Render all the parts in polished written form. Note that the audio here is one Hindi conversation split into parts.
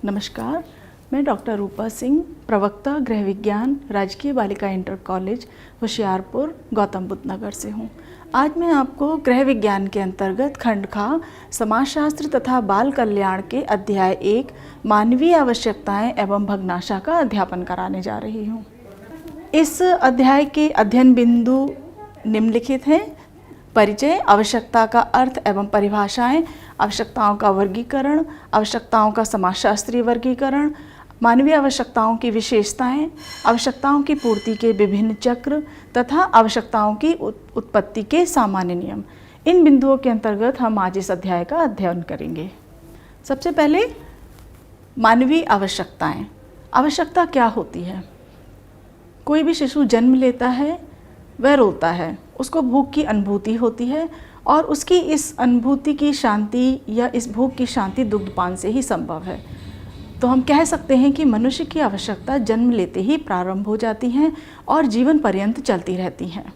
नमस्कार, मैं डॉक्टर रूपा सिंह, प्रवक्ता गृह विज्ञान, राजकीय बालिका इंटर कॉलेज होशियारपुर, गौतम बुद्ध नगर से हूँ। आज मैं आपको गृह विज्ञान के अंतर्गत खंड खा समाजशास्त्र तथा बाल कल्याण के अध्याय 1 मानवीय आवश्यकताएं एवं भग्नाशा का अध्यापन कराने जा रही हूँ। इस अध्याय के अध्ययन बिंदु निम्नलिखित हैं। परिचय, आवश्यकता का अर्थ एवं परिभाषाएं, आवश्यकताओं का वर्गीकरण, आवश्यकताओं का समाजशास्त्रीय वर्गीकरण, मानवीय आवश्यकताओं की विशेषताएं, आवश्यकताओं की पूर्ति के विभिन्न चक्र तथा आवश्यकताओं की उत्पत्ति के सामान्य नियम। इन बिंदुओं के अंतर्गत हम आज इस अध्याय का अध्ययन करेंगे। सबसे पहले मानवीय आवश्यकताएं। आवश्यकता क्या होती है? कोई भी शिशु जन्म लेता है, वह रोता है, उसको भूख की अनुभूति होती है और उसकी इस अनुभूति की शांति या इस भूख की शांति दुग्धपान से ही संभव है। तो हम कह सकते हैं कि मनुष्य की आवश्यकता जन्म लेते ही प्रारंभ हो जाती हैं और जीवन पर्यंत चलती रहती हैं।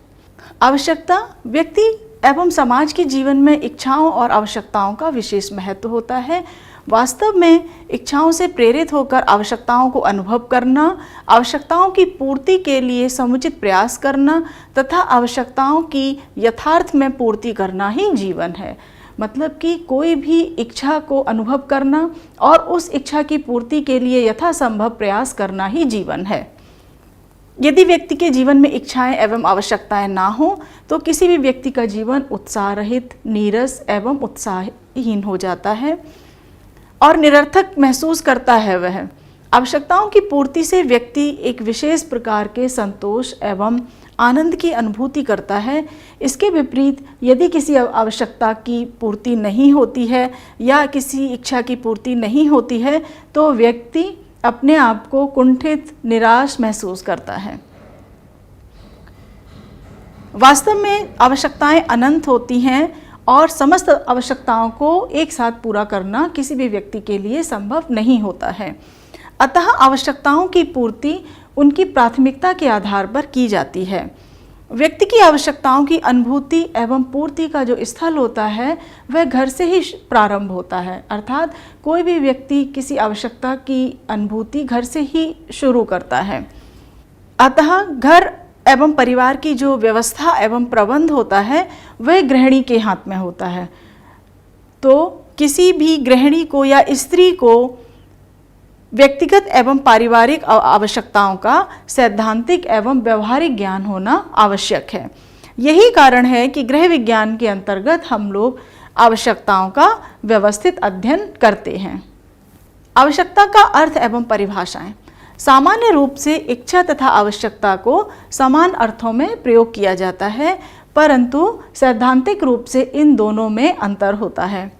आवश्यकता व्यक्ति एवं समाज के जीवन में इच्छाओं और आवश्यकताओं का विशेष महत्व होता है। वास्तव में इच्छाओं से प्रेरित होकर आवश्यकताओं को अनुभव करना, आवश्यकताओं की पूर्ति के लिए समुचित प्रयास करना तथा आवश्यकताओं की यथार्थ में पूर्ति करना ही जीवन है। मतलब कि कोई भी इच्छा को अनुभव करना और उस इच्छा की पूर्ति के लिए यथासंभव प्रयास करना ही जीवन है। यदि व्यक्ति के जीवन में इच्छाएं एवं आवश्यकताएं ना हो तो किसी भी व्यक्ति का जीवन उत्साह रहित, नीरस एवं उत्साहहीन हो जाता है और निरर्थक महसूस करता है। वह आवश्यकताओं की पूर्ति से व्यक्ति एक विशेष प्रकार के संतोष एवं आनंद की अनुभूति करता है। इसके विपरीत यदि किसी आवश्यकता की पूर्ति नहीं होती है या किसी इच्छा की पूर्ति नहीं होती है तो व्यक्ति अपने आप को कुंठित, निराश महसूस करता है। वास्तव में आवश्यकताएं अनंत होती हैं और समस्त आवश्यकताओं को एक साथ पूरा करना किसी भी व्यक्ति के लिए संभव नहीं होता है। अतः आवश्यकताओं की पूर्ति उनकी प्राथमिकता के आधार पर की जाती है। व्यक्ति की आवश्यकताओं की अनुभूति एवं पूर्ति का जो स्थल होता है वह घर से ही प्रारंभ होता है। अर्थात कोई भी व्यक्ति किसी आवश्यकता की अनुभूति घर से ही शुरू करता है। अतः घर एवं परिवार की जो व्यवस्था एवं प्रबंध होता है वह गृहिणी के हाथ में होता है। तो किसी भी गृहिणी को या स्त्री को व्यक्तिगत एवं पारिवारिक आवश्यकताओं का सैद्धांतिक एवं व्यवहारिक ज्ञान होना आवश्यक है। यही कारण है कि गृह विज्ञान के अंतर्गत हम लोग आवश्यकताओं का व्यवस्थित अध्ययन करते हैं। आवश्यकता का अर्थ एवं परिभाषाएं। सामान्य रूप से इच्छा तथा आवश्यकता को समान अर्थों में प्रयोग किया जाता है, परंतु सैद्धांतिक रूप से इन दोनों में अंतर होता है।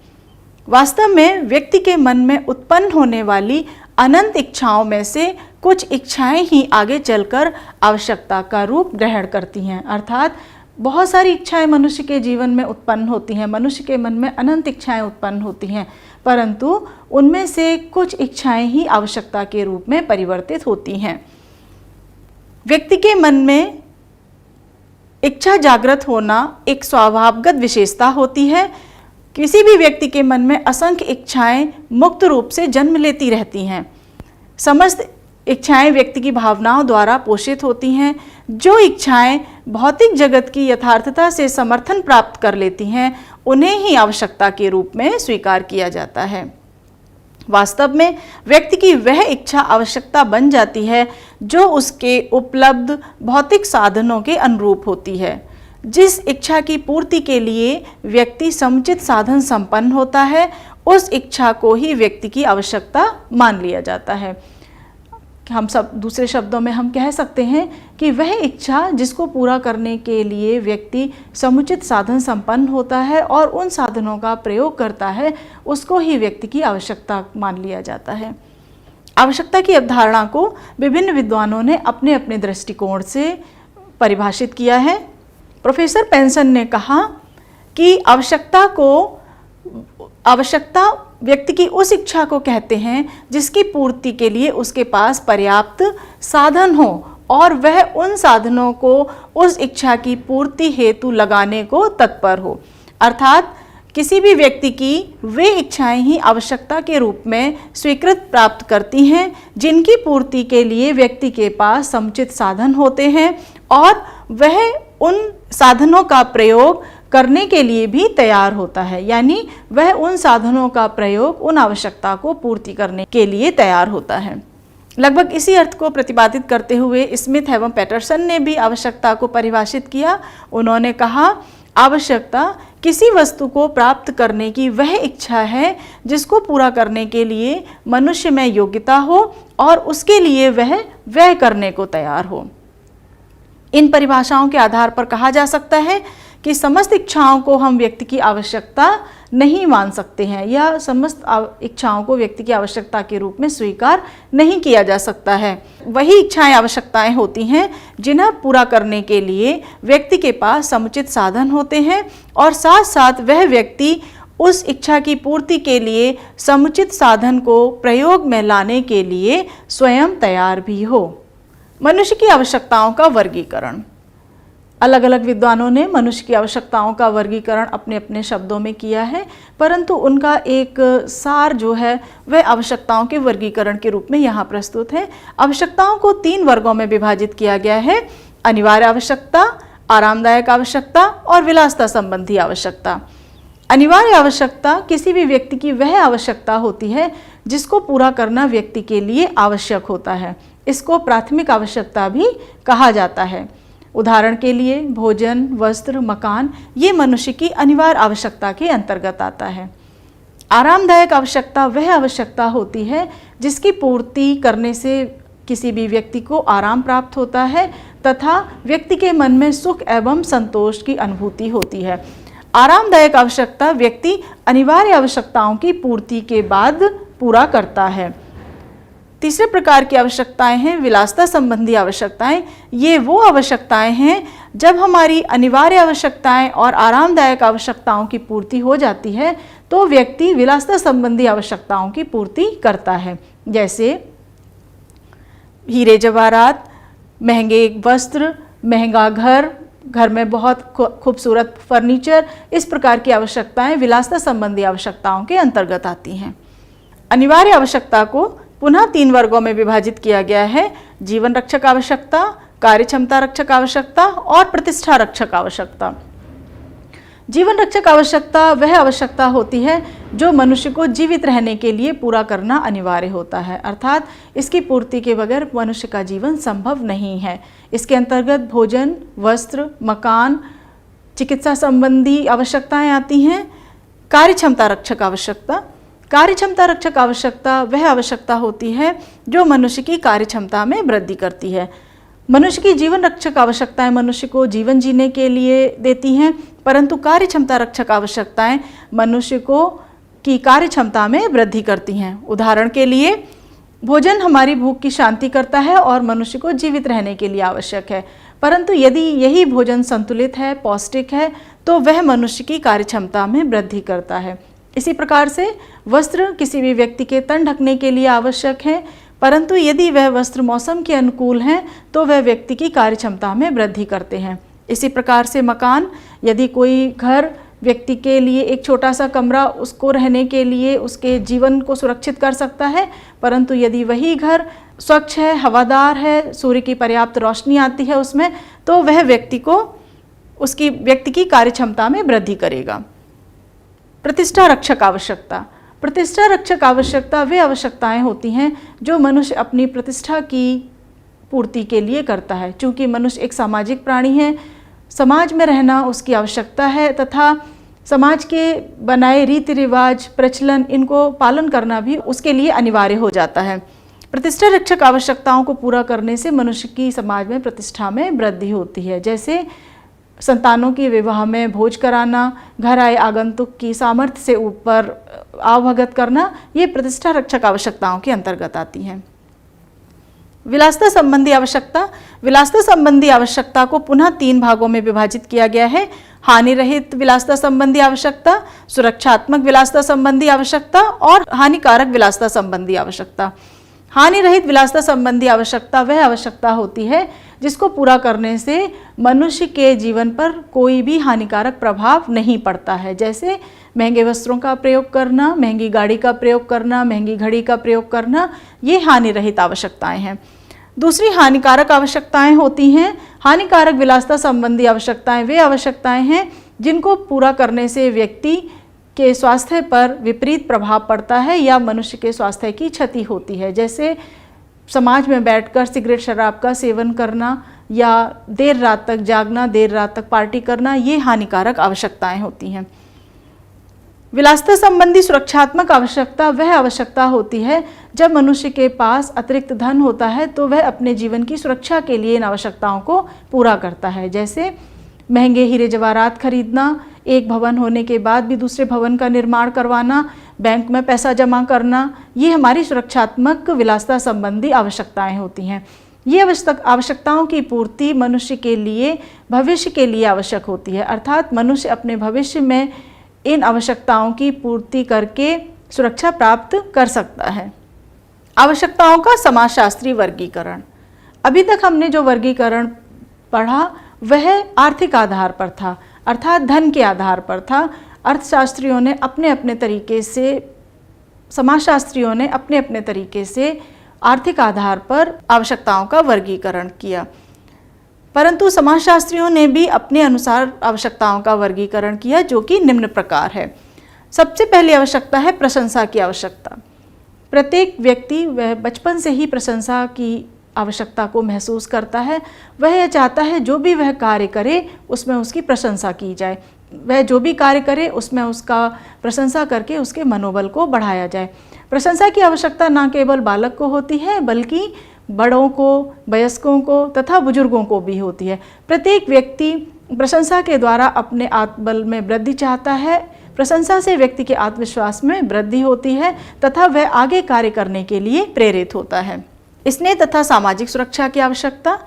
वास्तव में व्यक्ति के मन में उत्पन्न होने वाली अनंत इच्छाओं में से कुछ इच्छाएं ही आगे चलकर आवश्यकता का रूप ग्रहण करती हैं। अर्थात बहुत सारी इच्छाएं मनुष्य के जीवन में उत्पन्न होती हैं, मनुष्य के मन में अनंत इच्छाएं उत्पन्न होती हैं, परंतु उनमें से कुछ इच्छाएं ही आवश्यकता के रूप में परिवर्तित होती हैं। व्यक्ति के मन में इच्छा जागृत होना एक स्वभावगत विशेषता होती है। किसी भी व्यक्ति के मन में असंख्य इच्छाएं मुक्त रूप से जन्म लेती रहती हैं। समस्त इच्छाएं व्यक्ति की भावनाओं द्वारा पोषित होती हैं। जो इच्छाएं भौतिक जगत की यथार्थता से समर्थन प्राप्त कर लेती हैं उन्हें ही आवश्यकता के रूप में स्वीकार किया जाता है। वास्तव में व्यक्ति की वह इच्छा आवश्यकता बन जाती है जो उसके उपलब्ध भौतिक साधनों के अनुरूप होती है। जिस इच्छा की पूर्ति के लिए व्यक्ति समुचित साधन संपन्न होता है उस इच्छा को ही व्यक्ति की आवश्यकता मान लिया जाता है। हम सब दूसरे शब्दों में हम कह सकते हैं कि वह इच्छा जिसको पूरा करने के लिए व्यक्ति समुचित साधन संपन्न होता है और उन साधनों का प्रयोग करता है उसको ही व्यक्ति की आवश्यकता मान लिया जाता है। आवश्यकता की अवधारणा को विभिन्न विद्वानों ने अपने अपने दृष्टिकोण से परिभाषित किया है। प्रोफेसर पेंसन ने कहा कि आवश्यकता व्यक्ति की उस इच्छा को कहते हैं जिसकी पूर्ति के लिए उसके पास पर्याप्त साधन हो और वह उन साधनों को उस इच्छा की पूर्ति हेतु लगाने को तत्पर हो। अर्थात किसी भी व्यक्ति की वे इच्छाएं ही आवश्यकता के रूप में स्वीकृत प्राप्त करती हैं जिनकी पूर्ति के लिए व्यक्ति के पास समुचित साधन होते हैं और वह उन साधनों का प्रयोग करने के लिए भी तैयार होता है, यानी वह उन साधनों का प्रयोग उन आवश्यकता को पूर्ति करने के लिए तैयार होता है। लगभग इसी अर्थ को प्रतिपादित करते हुए स्मिथ एवं पैटरसन ने भी आवश्यकता को परिभाषित किया। उन्होंने कहा, आवश्यकता किसी वस्तु को प्राप्त करने की वह इच्छा है जिसको पूरा करने के लिए मनुष्य में योग्यता हो और उसके लिए वह व्यय करने को तैयार हो। इन परिभाषाओं के आधार पर कहा जा सकता है कि समस्त इच्छाओं को हम व्यक्ति की आवश्यकता नहीं मान सकते हैं या समस्त इच्छाओं को व्यक्ति की आवश्यकता के रूप में स्वीकार नहीं किया जा सकता है। वही इच्छाएं आवश्यकताएं होती हैं जिन्हें पूरा करने के लिए व्यक्ति के पास समुचित साधन होते हैं और साथ साथ वह व्यक्ति उस इच्छा की पूर्ति के लिए समुचित साधन को प्रयोग में लाने के लिए स्वयं तैयार भी हो। मनुष्य की आवश्यकताओं का वर्गीकरण। अलग अलग विद्वानों ने मनुष्य की आवश्यकताओं का वर्गीकरण अपने अपने शब्दों में किया है, परंतु उनका एक सार जो है वह आवश्यकताओं के वर्गीकरण के रूप में यहाँ प्रस्तुत है। आवश्यकताओं को 3 वर्गों में विभाजित किया गया है: अनिवार्य आवश्यकता, आरामदायक आवश्यकता और विलासिता संबंधी आवश्यकता। अनिवार्य आवश्यकता किसी भी व्यक्ति की वह आवश्यकता होती है जिसको पूरा करना व्यक्ति के लिए आवश्यक होता है। इसको प्राथमिक आवश्यकता भी कहा जाता है। उदाहरण के लिए भोजन, वस्त्र, मकान ये मनुष्य की अनिवार्य आवश्यकता के अंतर्गत आता है। आरामदायक आवश्यकता वह आवश्यकता होती है जिसकी पूर्ति करने से किसी भी व्यक्ति को आराम प्राप्त होता है तथा व्यक्ति के मन में सुख एवं संतोष की अनुभूति होती है। आरामदायक आवश्यकता व्यक्ति अनिवार्य आवश्यकताओं की पूर्ति के बाद पूरा करता है। तीसरे प्रकार की आवश्यकताएं हैं विलासिता संबंधी आवश्यकताएं। ये वो आवश्यकताएं हैं जब हमारी अनिवार्य आवश्यकताएं और आरामदायक आवश्यकताओं की पूर्ति हो जाती है तो व्यक्ति विलासिता संबंधी आवश्यकताओं की पूर्ति करता है, जैसे हीरे जवाहरात, महंगे वस्त्र, महंगा घर, घर में बहुत खूबसूरत फर्नीचर। इस प्रकार की आवश्यकताएं विलासिता संबंधी आवश्यकताओं के अंतर्गत आती हैं। अनिवार्य आवश्यकता को पुनः 3 वर्गों में विभाजित किया गया है: जीवन रक्षक आवश्यकता, कार्य क्षमता रक्षक आवश्यकता और प्रतिष्ठा रक्षक आवश्यकता। जीवन रक्षक आवश्यकता वह आवश्यकता होती है जो मनुष्य को जीवित रहने के लिए पूरा करना अनिवार्य होता है, अर्थात इसकी पूर्ति के बगैर मनुष्य का जीवन संभव नहीं है। इसके अंतर्गत भोजन, वस्त्र, मकान, चिकित्सा संबंधी आवश्यकताएं आती हैं। कार्य क्षमता रक्षक आवश्यकता। कार्य क्षमता रक्षक आवश्यकता वह आवश्यकता होती है जो मनुष्य की कार्य क्षमता में वृद्धि करती है। मनुष्य की जीवन रक्षक आवश्यकताएं मनुष्य को जीवन जीने के लिए देती हैं, परंतु कार्य क्षमता रक्षक आवश्यकताएं मनुष्य को की कार्य क्षमता में वृद्धि करती हैं। उदाहरण के लिए भोजन हमारी भूख की शांति करता है और मनुष्य को जीवित रहने के लिए आवश्यक है, परंतु यदि यही भोजन संतुलित है, पौष्टिक है, तो वह मनुष्य की कार्य क्षमता में वृद्धि करता है। इसी प्रकार से वस्त्र किसी भी व्यक्ति के तन ढकने के लिए आवश्यक है, परंतु यदि वह वस्त्र मौसम के अनुकूल हैं तो वह व्यक्ति की कार्य क्षमता में वृद्धि करते हैं। इसी प्रकार से मकान, यदि कोई घर व्यक्ति के लिए एक छोटा सा कमरा उसको रहने के लिए उसके जीवन को सुरक्षित कर सकता है, परंतु यदि वही घर स्वच्छ है, हवादार है, सूर्य की पर्याप्त रोशनी आती है उसमें, तो वह व्यक्ति की कार्य क्षमता में वृद्धि करेगा। प्रतिष्ठा रक्षक आवश्यकता। प्रतिष्ठा रक्षक आवश्यकता वे आवश्यकताएं होती हैं जो मनुष्य अपनी प्रतिष्ठा की पूर्ति के लिए करता है। चूँकि मनुष्य एक सामाजिक प्राणी है, समाज में रहना उसकी आवश्यकता है तथा समाज के बनाए रीति रिवाज, प्रचलन, इनको पालन करना भी उसके लिए अनिवार्य हो जाता है। प्रतिष्ठा रक्षक आवश्यकताओं को पूरा करने से मनुष्य की समाज में प्रतिष्ठा में वृद्धि होती है, जैसे संतानों के विवाह में भोज कराना, घर आए आगंतुक की सामर्थ्य से ऊपर आवभगत करना, ये प्रतिष्ठा रक्षक आवश्यकताओं के अंतर्गत आती हैं। विलासिता संबंधी आवश्यकता। विलासिता संबंधी आवश्यकता को पुनः 3 भागों में विभाजित किया गया है: हानि रहित विलासिता संबंधी आवश्यकता, सुरक्षात्मक विलासिता संबंधी आवश्यकता और हानिकारक विलासिता संबंधी आवश्यकता। हानि रहित विलासिता संबंधी आवश्यकता वह आवश्यकता होती है जिसको पूरा करने से मनुष्य के जीवन पर कोई भी हानिकारक प्रभाव नहीं पड़ता है, जैसे महंगे वस्त्रों का प्रयोग करना, महंगी गाड़ी का प्रयोग करना, महंगी घड़ी का प्रयोग करना, ये हानि रहित आवश्यकताएं हैं। दूसरी हानिकारक आवश्यकताएं होती हैं हानिकारक विलासिता संबंधी आवश्यकताएं। वे आवश्यकताएं हैं जिनको पूरा करने से व्यक्ति के स्वास्थ्य पर विपरीत प्रभाव पड़ता है या मनुष्य के स्वास्थ्य की क्षति होती है, जैसे समाज में बैठकर सिगरेट शराब का सेवन करना या देर रात तक जागना, देर रात तक पार्टी करना, ये हानिकारक आवश्यकताएं होती हैं। विलासिता संबंधी सुरक्षात्मक आवश्यकता वह आवश्यकता होती है जब मनुष्य के पास अतिरिक्त धन होता है तो वह अपने जीवन की सुरक्षा के लिए इन आवश्यकताओं को पूरा करता है, जैसे महंगे हीरे जवाहरात खरीदना, एक भवन होने के बाद भी दूसरे भवन का निर्माण करवाना, बैंक में पैसा जमा करना, ये हमारी सुरक्षात्मक विलासिता संबंधी आवश्यकताएं होती हैं। ये आवश्यकताओं की पूर्ति मनुष्य के लिए भविष्य के लिए आवश्यक होती है, अर्थात मनुष्य अपने भविष्य में इन आवश्यकताओं की पूर्ति करके सुरक्षा प्राप्त कर सकता है। आवश्यकताओं का समाजशास्त्रीय वर्गीकरण। अभी तक हमने जो वर्गीकरण पढ़ा वह आर्थिक आधार पर था, अर्थात धन के आधार पर था। अर्थशास्त्रियों ने अपने अपने तरीके से, समाजशास्त्रियों ने अपने अपने तरीके से आर्थिक आधार पर आवश्यकताओं का वर्गीकरण किया, परंतु समाजशास्त्रियों ने भी अपने अनुसार आवश्यकताओं का वर्गीकरण किया, जो कि निम्न प्रकार है। सबसे पहली आवश्यकता है प्रशंसा की आवश्यकता। प्रत्येक व्यक्ति वह बचपन से ही प्रशंसा की आवश्यकता को महसूस करता है। वह यह चाहता है जो भी वह कार्य करे उसमें उसकी प्रशंसा की जाए, वह जो भी कार्य करे उसमें उसका प्रशंसा करके उसके मनोबल को बढ़ाया जाए। प्रशंसा की आवश्यकता न केवल बालक को होती है बल्कि बड़ों को, वयस्कों को तथा बुजुर्गों को भी होती है। प्रत्येक व्यक्ति प्रशंसा के द्वारा अपने आत्मबल में वृद्धि चाहता है। प्रशंसा से व्यक्ति के आत्मविश्वास में वृद्धि होती है तथा वह आगे कार्य करने के लिए प्रेरित होता है। स्नेह तथा सामाजिक सुरक्षा की आवश्यकता।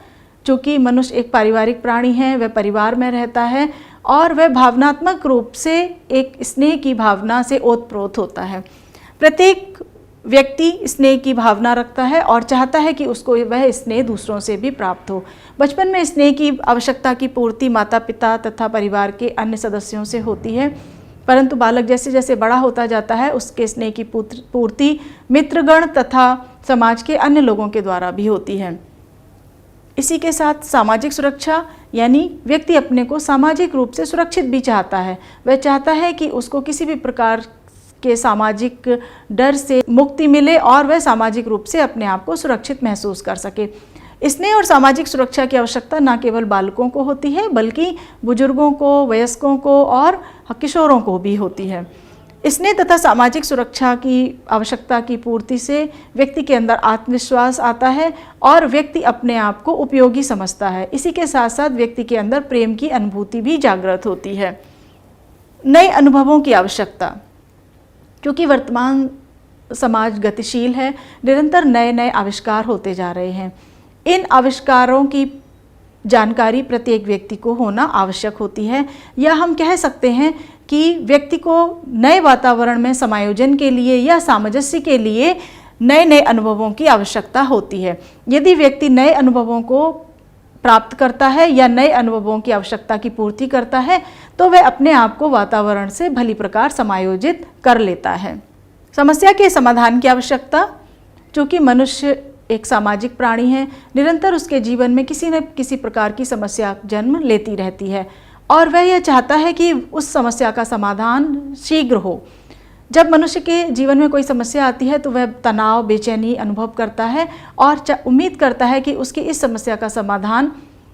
चूँकि मनुष्य एक पारिवारिक प्राणी है, वह परिवार में रहता है और वह भावनात्मक रूप से एक स्नेह की भावना से ओतप्रोत होता है। प्रत्येक व्यक्ति स्नेह की भावना रखता है और चाहता है कि उसको वह स्नेह दूसरों से भी प्राप्त हो। बचपन में स्नेह की आवश्यकता की पूर्ति माता पिता तथा परिवार के अन्य सदस्यों से होती है, परंतु बालक जैसे जैसे बड़ा होता जाता है उसके स्नेह की पूर्ति मित्रगण तथा समाज के अन्य लोगों के द्वारा भी होती है। इसी के साथ सामाजिक सुरक्षा, यानी व्यक्ति अपने को सामाजिक रूप से सुरक्षित भी चाहता है। वह चाहता है कि उसको किसी भी प्रकार के सामाजिक डर से मुक्ति मिले और वह सामाजिक रूप से अपने आप को सुरक्षित महसूस कर सके। स्नेह और सामाजिक सुरक्षा की आवश्यकता न केवल बालकों को होती है बल्कि बुजुर्गों को, वयस्कों को और किशोरों को भी होती है। स्नेह तथा सामाजिक सुरक्षा की आवश्यकता की पूर्ति से व्यक्ति के अंदर आत्मविश्वास आता है और व्यक्ति अपने आप को उपयोगी समझता है। इसी के साथ साथ व्यक्ति के अंदर प्रेम की अनुभूति भी जागृत होती है। नए अनुभवों की आवश्यकता। क्योंकि वर्तमान समाज गतिशील है, निरंतर नए नए आविष्कार होते जा रहे हैं। इन आविष्कारों की जानकारी प्रत्येक व्यक्ति को होना आवश्यक होती है, या हम कह सकते हैं कि व्यक्ति को नए वातावरण में समायोजन के लिए या सामंजस्य के लिए नए नए अनुभवों की आवश्यकता होती है। यदि व्यक्ति नए अनुभवों को प्राप्त करता है या नए अनुभवों की आवश्यकता की पूर्ति करता है तो वह अपने आप को वातावरण से भली प्रकार समायोजित कर लेता है। समस्या के समाधान की आवश्यकता। चूँकि मनुष्य एक सामाजिक प्राणी है, निरंतर उसके जीवन में किसी न किसी प्रकार की समस्या जन्म लेती रहती है और वह यह चाहता है कि उस समस्या का समाधान शीघ्र हो। जब मनुष्य के जीवन में कोई समस्या आती है तो वह तनाव, बेचैनी अनुभव करता है और उम्मीद करता है कि उसकी इस समस्या का समाधान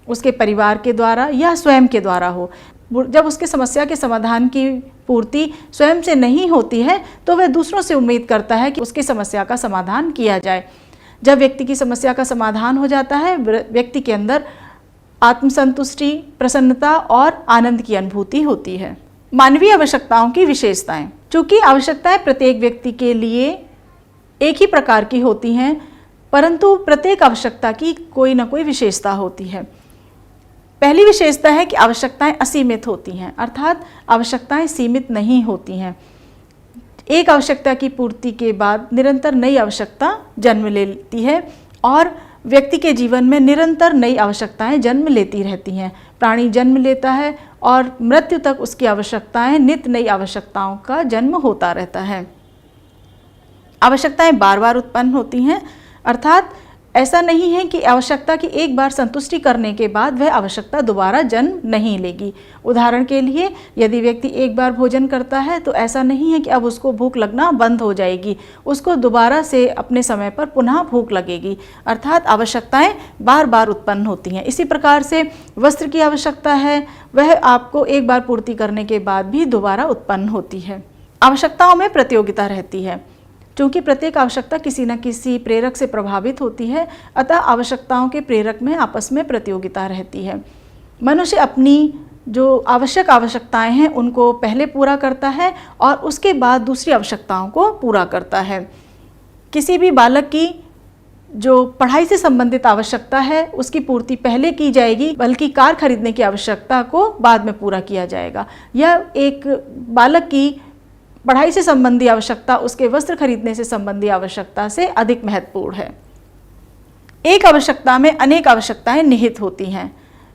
उसके परिवार के द्वारा या स्वयं के द्वारा हो। जब उसके समस्या के समाधान की पूर्ति स्वयं से नहीं होती है तो वह दूसरों से उम्मीद करता है कि उसकी समस्या का समाधान किया जाए। जब व्यक्ति की समस्या का समाधान हो जाता है, व्यक्ति के अंदर आत्मसंतुष्टि, प्रसन्नता और आनंद की अनुभूति होती है। मानवीय आवश्यकताओं की विशेषताएं। चूँकि आवश्यकताएं प्रत्येक व्यक्ति के लिए एक ही प्रकार की होती हैं, परंतु प्रत्येक आवश्यकता की कोई ना कोई विशेषता होती है। पहली विशेषता है कि आवश्यकताएं असीमित होती हैं, अर्थात आवश्यकताएं सीमित नहीं होती हैं। एक आवश्यकता की पूर्ति के बाद निरंतर नई आवश्यकता जन्म लेती है और व्यक्ति के जीवन में निरंतर नई आवश्यकताएं जन्म लेती रहती हैं। प्राणी जन्म लेता है और मृत्यु तक उसकी आवश्यकताएं, नित्य नई आवश्यकताओं का जन्म होता रहता है। आवश्यकताएं बार बार उत्पन्न होती हैं, अर्थात ऐसा नहीं है कि आवश्यकता की एक बार संतुष्टि करने के बाद वह आवश्यकता दोबारा जन्म नहीं लेगी। उदाहरण के लिए यदि व्यक्ति एक बार भोजन करता है तो ऐसा नहीं है कि अब उसको भूख लगना बंद हो जाएगी, उसको दोबारा से अपने समय पर पुनः भूख लगेगी, अर्थात आवश्यकताएं बार बार उत्पन्न होती हैं। इसी प्रकार से वस्त्र की आवश्यकता है, वह आपको एक बार पूर्ति करने के बाद भी दोबारा उत्पन्न होती है। आवश्यकताओं में प्रतियोगिता रहती है, क्योंकि प्रत्येक आवश्यकता किसी न किसी प्रेरक से प्रभावित होती है, अतः आवश्यकताओं के प्रेरक में आपस में प्रतियोगिता रहती है। मनुष्य अपनी जो आवश्यक आवश्यकताएं हैं उनको पहले पूरा करता है और उसके बाद दूसरी आवश्यकताओं को पूरा करता है। किसी भी बालक की जो पढ़ाई से संबंधित आवश्यकता है उसकी पूर्ति पहले की जाएगी, बल्कि कार खरीदने की आवश्यकता को बाद में पूरा किया जाएगा। यह एक बालक की पढ़ाई से संबंधी आवश्यकता उसके वस्त्र खरीदने से संबंधी आवश्यकता से अधिक महत्वपूर्ण है। एक आवश्यकता में अनेक आवश्यकताएं निहित होती हैं।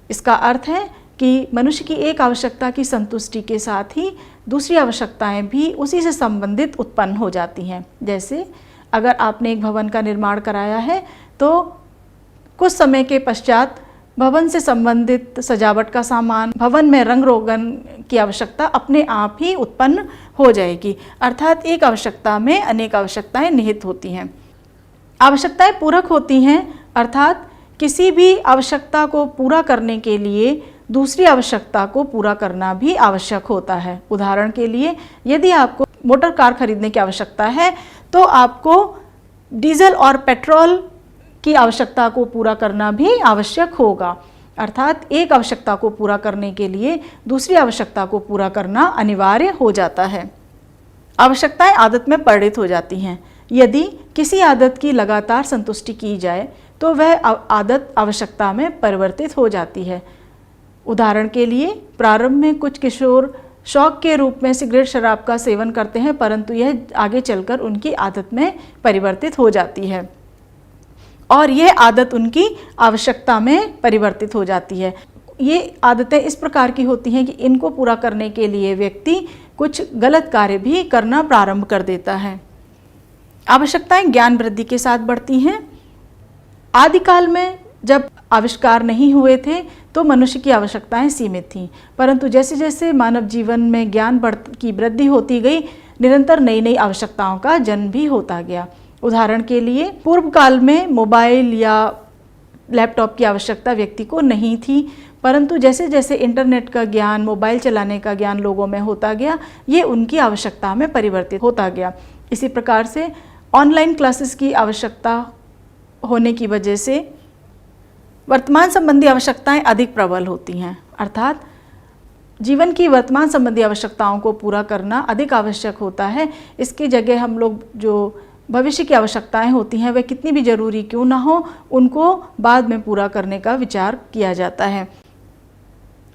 इसका अर्थ है कि मनुष्य की एक आवश्यकता की संतुष्टि के साथ ही दूसरी आवश्यकताएं भी उसी से संबंधित उत्पन्न हो जाती हैं। जैसे अगर आपने एक भवन का निर्माण कराया है तो कुछ समय के पश्चात भवन से संबंधित सजावट का सामान, भवन में रंग रोगन की आवश्यकता अपने आप ही उत्पन्न हो जाएगी, अर्थात एक आवश्यकता में अनेक आवश्यकताएं निहित होती हैं। आवश्यकताएं पूरक होती हैं, अर्थात किसी भी आवश्यकता को पूरा करने के लिए दूसरी आवश्यकता को पूरा करना भी आवश्यक होता है। उदाहरण के लिए यदि आपको मोटर कार खरीदने की आवश्यकता है तो आपको डीजल और पेट्रोल की आवश्यकता को पूरा करना भी आवश्यक होगा, अर्थात एक आवश्यकता को पूरा करने के लिए दूसरी आवश्यकता को पूरा करना अनिवार्य हो जाता है। आवश्यकताएं आदत में परिणत हो जाती हैं। यदि किसी आदत की लगातार संतुष्टि की जाए तो वह आदत आवश्यकता में परिवर्तित हो जाती है। उदाहरण के लिए प्रारंभ में कुछ किशोर शौक के रूप में सिगरेट शराब का सेवन करते हैं, परंतु यह आगे चलकर उनकी आदत में परिवर्तित हो जाती है और यह आदत उनकी आवश्यकता में परिवर्तित हो जाती है। ये आदतें इस प्रकार की होती हैं कि इनको पूरा करने के लिए व्यक्ति कुछ गलत कार्य भी करना प्रारंभ कर देता है। आवश्यकताएं ज्ञान वृद्धि के साथ बढ़ती हैं। आदिकाल में जब आविष्कार नहीं हुए थे तो मनुष्य की आवश्यकताएं सीमित थीं, परंतु जैसे जैसे मानव जीवन में ज्ञान की वृद्धि होती गई, निरंतर नई नई आवश्यकताओं का जन्म भी होता गया। उदाहरण के लिए पूर्व काल में मोबाइल या लैपटॉप की आवश्यकता व्यक्ति को नहीं थी, परंतु जैसे जैसे इंटरनेट का ज्ञान, मोबाइल चलाने का ज्ञान लोगों में होता गया, ये उनकी आवश्यकता में परिवर्तित होता गया। इसी प्रकार से ऑनलाइन क्लासेस की आवश्यकता होने की वजह से वर्तमान संबंधी आवश्यकताएं अधिक प्रबल होती हैं, अर्थात जीवन की वर्तमान संबंधी आवश्यकताओं को पूरा करना अधिक आवश्यक होता है। इसकी जगह हम लोग जो भविष्य की आवश्यकताएं होती हैं वह कितनी भी जरूरी क्यों ना हो, उनको बाद में पूरा करने का विचार किया जाता है।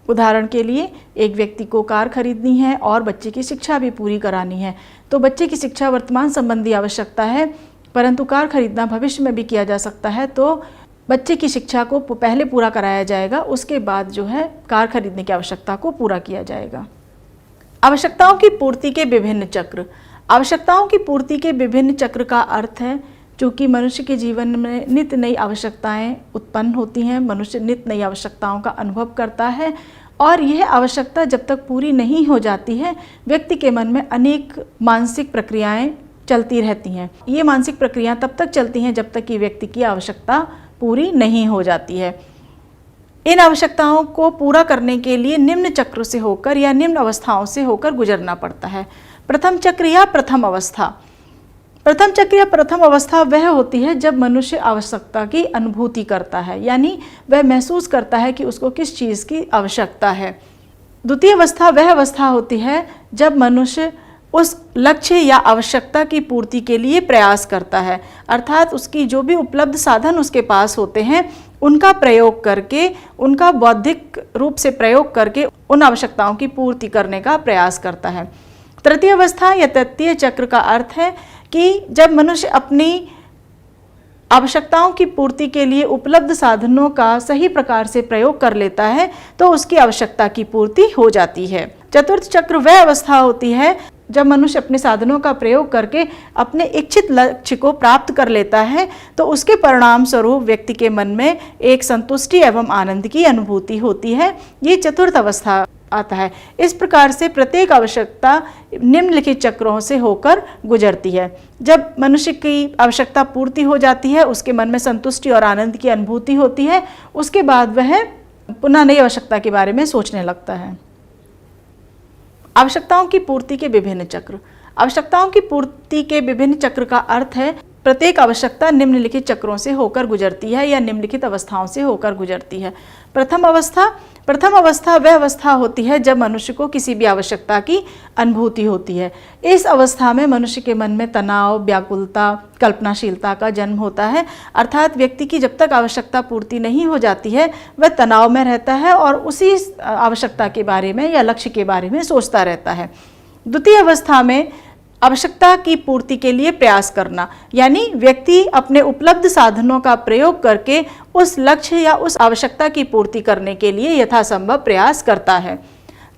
उदाहरण के लिए एक व्यक्ति को कार खरीदनी है और बच्चे की शिक्षा भी पूरी करानी है, तो बच्चे की शिक्षा वर्तमान संबंधी आवश्यकता है, परंतु कार खरीदना भविष्य में भी किया जा सकता है, तो बच्चे की शिक्षा को पहले पूरा कराया जाएगा, उसके बाद जो है कार खरीदने की आवश्यकता को पूरा किया जाएगा। आवश्यकताओं की पूर्ति के विभिन्न चक्र। आवश्यकताओं की पूर्ति के विभिन्न चक्र का अर्थ है चूँकि मनुष्य के जीवन में नित्य नई आवश्यकताएं उत्पन्न होती हैं, मनुष्य नित्य नई आवश्यकताओं का अनुभव करता है और यह आवश्यकता जब तक पूरी नहीं हो जाती है व्यक्ति के मन में अनेक मानसिक प्रक्रियाएं चलती रहती हैं। ये मानसिक प्रक्रियाएं तब तक चलती हैं जब तक कि व्यक्ति की आवश्यकता पूरी नहीं हो जाती है। इन आवश्यकताओं को पूरा करने के लिए निम्न चक्र से होकर या निम्न अवस्थाओं से होकर गुजरना पड़ता है। प्रथम चक्र या प्रथम अवस्था। प्रथम चक्र या प्रथम अवस्था वह होती है जब मनुष्य आवश्यकता की अनुभूति करता है, यानी वह महसूस करता है कि उसको किस चीज़ की आवश्यकता है। द्वितीय अवस्था वह अवस्था होती है जब मनुष्य उस लक्ष्य या आवश्यकता की पूर्ति के लिए प्रयास करता है, अर्थात उसकी जो भी उपलब्ध साधन उसके पास होते हैं उनका प्रयोग करके, उनका बौद्धिक रूप से प्रयोग करके उन आवश्यकताओं की पूर्ति करने का प्रयास करता है। तृतीय अवस्था या तृतीय चक्र का अर्थ है कि जब मनुष्य अपनी आवश्यकताओं की पूर्ति के लिए उपलब्ध साधनों का सही प्रकार से प्रयोग कर लेता है तो उसकी आवश्यकता की पूर्ति हो जाती है। चतुर्थ चक्र वह अवस्था होती है जब मनुष्य अपने साधनों का प्रयोग करके अपने इच्छित लक्ष्य को प्राप्त कर लेता है तो उसके परिणाम स्वरूप व्यक्ति के मन में एक संतुष्टि एवं आनंद की अनुभूति होती है। ये चतुर्थ अवस्था आता है। इस प्रकार से प्रत्येक आवश्यकता निम्नलिखित चक्रों से होकर गुजरती है। जब मनुष्य की आवश्यकता पूर्ति हो जाती है, उसके मन में संतुष्टि और आनंद की अनुभूति होती है, उसके बाद वह पुनः नई आवश्यकता के बारे में सोचने लगता है। आवश्यकताओं की पूर्ति के विभिन्न चक्र। आवश्यकताओं की पूर्ति के विभिन्न चक्र का अर्थ है प्रत्येक आवश्यकता निम्नलिखित चक्रों से होकर गुजरती है या निम्नलिखित अवस्थाओं से होकर गुजरती है। प्रथम अवस्था वह अवस्था होती है जब मनुष्य को किसी भी आवश्यकता की अनुभूति होती है। इस अवस्था में मनुष्य के मन में तनाव, व्याकुलता, कल्पनाशीलता का जन्म होता है, अर्थात व्यक्ति की जब तक आवश्यकता पूर्ति नहीं हो जाती है वह तनाव में रहता है और उसी आवश्यकता के बारे में या लक्ष्य के बारे में सोचता रहता है। द्वितीय अवस्था में आवश्यकता की पूर्ति के लिए प्रयास करना, यानी व्यक्ति अपने उपलब्ध साधनों का प्रयोग करके उस लक्ष्य या उस आवश्यकता की पूर्ति करने के लिए यथासंभव प्रयास करता है।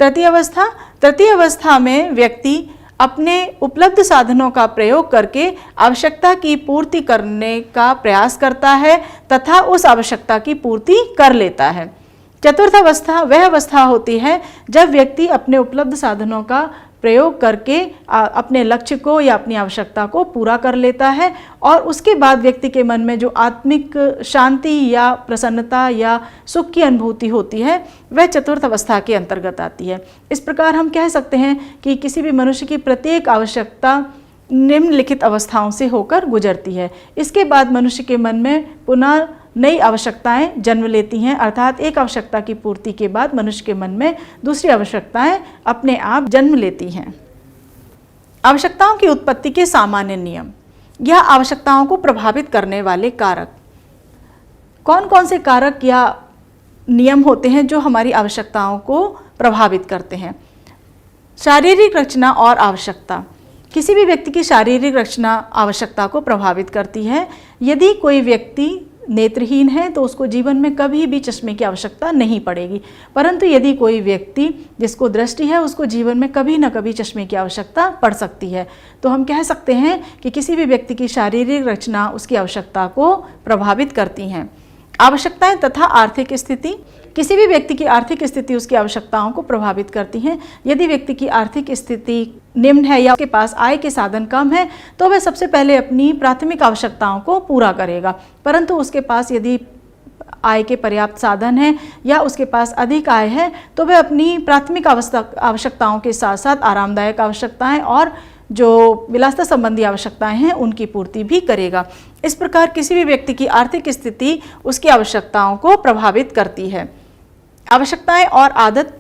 तृतीय अवस्था में व्यक्ति अपने उपलब्ध साधनों का प्रयोग करके आवश्यकता की पूर्ति करने का प्रयास करता है तथा उस आवश्यकता की पूर्ति कर लेता है। चतुर्थ अवस्था वह अवस्था होती है जब व्यक्ति अपने उपलब्ध साधनों का प्रयोग करके अपने लक्ष्य को या अपनी आवश्यकता को पूरा कर लेता है और उसके बाद व्यक्ति के मन में जो आत्मिक शांति या प्रसन्नता या सुख की अनुभूति होती है वह चतुर्थ अवस्था के अंतर्गत आती है। इस प्रकार हम कह सकते हैं कि किसी भी मनुष्य की प्रत्येक आवश्यकता निम्नलिखित अवस्थाओं से होकर गुजरती है। इसके बाद मनुष्य के मन में पुनः नई आवश्यकताएं जन्म लेती हैं, अर्थात एक आवश्यकता की पूर्ति के बाद मनुष्य के मन में दूसरी आवश्यकताएं अपने आप जन्म लेती हैं। आवश्यकताओं की उत्पत्ति के सामान्य नियम या आवश्यकताओं को प्रभावित करने वाले कारक। कौन कौन से कारक या नियम होते हैं जो हमारी आवश्यकताओं को प्रभावित करते हैं? शारीरिक रचना और आवश्यकता। किसी भी व्यक्ति की शारीरिक रचना आवश्यकता को प्रभावित करती है। यदि कोई व्यक्ति नेत्रहीन है तो उसको जीवन में कभी भी चश्मे की आवश्यकता नहीं पड़ेगी, परंतु यदि कोई व्यक्ति जिसको दृष्टि है उसको जीवन में कभी न कभी चश्मे की आवश्यकता पड़ सकती है। तो हम कह सकते हैं कि किसी भी व्यक्ति की शारीरिक रचना उसकी आवश्यकता को प्रभावित करती हैं। आवश्यकताएं तथा आर्थिक स्थिति। किसी भी व्यक्ति की आर्थिक स्थिति उसकी आवश्यकताओं को प्रभावित करती हैं। यदि व्यक्ति की आर्थिक स्थिति निम्न है या उसके पास आय के साधन कम है तो वह सबसे पहले अपनी प्राथमिक आवश्यकताओं को पूरा करेगा, परंतु उसके पास यदि आय के पर्याप्त साधन है या उसके पास अधिक आय है तो वह अपनी प्राथमिक आवश्यकताओं के साथ साथ आरामदायक आवश्यकताएं और जो विलासिता संबंधी आवश्यकताएं हैं उनकी पूर्ति भी करेगा। इस प्रकार किसी भी व्यक्ति की आर्थिक स्थिति उसकी आवश्यकताओं को प्रभावित करती है। आवश्यकताएं और आदत।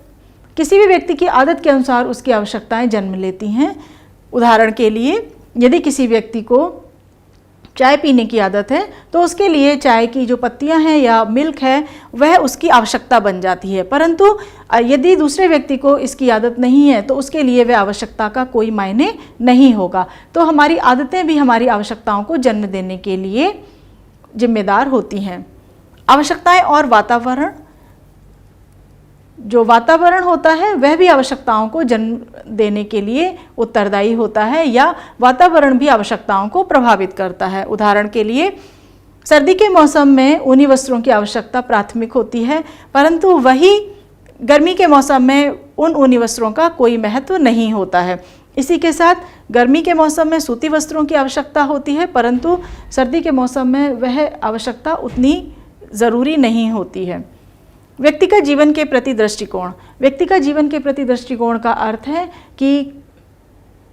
किसी भी व्यक्ति की आदत के अनुसार उसकी आवश्यकताएं जन्म लेती हैं। उदाहरण के लिए यदि किसी व्यक्ति को चाय पीने की आदत है तो उसके लिए चाय की जो पत्तियां हैं या मिल्क है वह उसकी आवश्यकता बन जाती है, परंतु यदि दूसरे व्यक्ति को इसकी आदत नहीं है तो उसके लिए वह आवश्यकता का कोई मायने नहीं होगा। तो हमारी आदतें भी हमारी आवश्यकताओं को जन्म देने के लिए जिम्मेदार होती हैं। आवश्यकताएं और वातावरण। जो वातावरण होता है वह भी आवश्यकताओं को जन्म देने के लिए उत्तरदायी होता है या वातावरण भी आवश्यकताओं को प्रभावित करता है। उदाहरण के लिए सर्दी के मौसम में ऊनी वस्त्रों की आवश्यकता प्राथमिक होती है, परंतु वही गर्मी के मौसम में उन ऊनी वस्त्रों का कोई महत्व नहीं होता है। इसी के साथ गर्मी के मौसम में सूती वस्त्रों की आवश्यकता होती है, परंतु सर्दी के मौसम में वह आवश्यकता उतनी ज़रूरी नहीं होती है। व्यक्ति का जीवन के प्रति दृष्टिकोण। व्यक्ति का जीवन के प्रति दृष्टिकोण का अर्थ है कि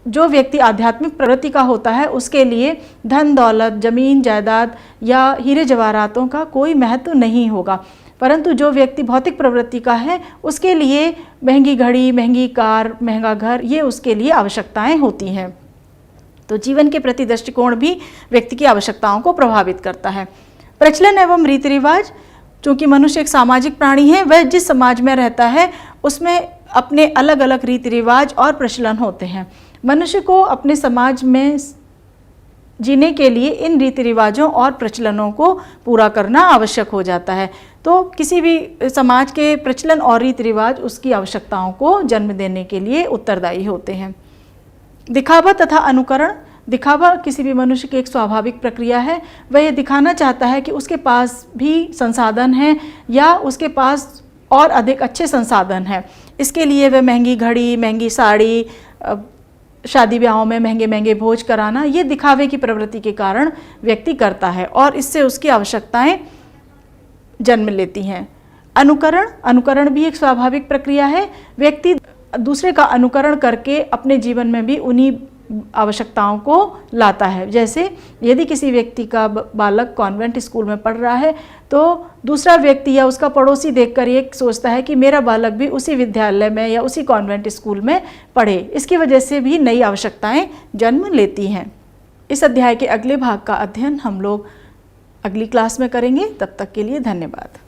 जो व्यक्ति आध्यात्मिक प्रवृत्ति का होता है उसके लिए धन दौलत, जमीन जायदाद या हीरे जवाहरातों का कोई महत्व नहीं होगा, परंतु जो व्यक्ति भौतिक प्रवृत्ति का है उसके लिए महंगी घड़ी, महंगी कार, महंगा घर ये उसके लिए आवश्यकताएं होती हैं। तो जीवन के प्रति दृष्टिकोण भी व्यक्ति की आवश्यकताओं को प्रभावित करता है। प्रचलन एवं रीति रिवाज। चूँकि मनुष्य एक सामाजिक प्राणी है, वह जिस समाज में रहता है उसमें अपने अलग अलग रीति रिवाज और प्रचलन होते हैं। मनुष्य को अपने समाज में जीने के लिए इन रीति रिवाजों और प्रचलनों को पूरा करना आवश्यक हो जाता है। तो किसी भी समाज के प्रचलन और रीति रिवाज उसकी आवश्यकताओं को जन्म देने के लिए उत्तरदायी होते हैं। दिखावा तथा अनुकरण। दिखावा किसी भी मनुष्य की एक स्वाभाविक प्रक्रिया है। वह ये दिखाना चाहता है कि उसके पास भी संसाधन हैं या उसके पास और अधिक अच्छे संसाधन हैं। इसके लिए वह महंगी घड़ी, महंगी साड़ी, शादी ब्याहों में महंगे महंगे भोज कराना, ये दिखावे की प्रवृत्ति के कारण व्यक्ति करता है और इससे उसकी आवश्यकताएं जन्म लेती हैं। अनुकरण भी एक स्वाभाविक प्रक्रिया है। व्यक्ति दूसरे का अनुकरण करके अपने जीवन में भी उन्हीं आवश्यकताओं को लाता है। जैसे यदि किसी व्यक्ति का बालक कॉन्वेंट स्कूल में पढ़ रहा है तो दूसरा व्यक्ति या उसका पड़ोसी देखकर ये सोचता है कि मेरा बालक भी उसी विद्यालय में या उसी कॉन्वेंट स्कूल में पढ़े। इसकी वजह से भी नई आवश्यकताएं जन्म लेती हैं। इस अध्याय के अगले भाग का अध्ययन हम लोग अगली क्लास में करेंगे। तब तक के लिए धन्यवाद।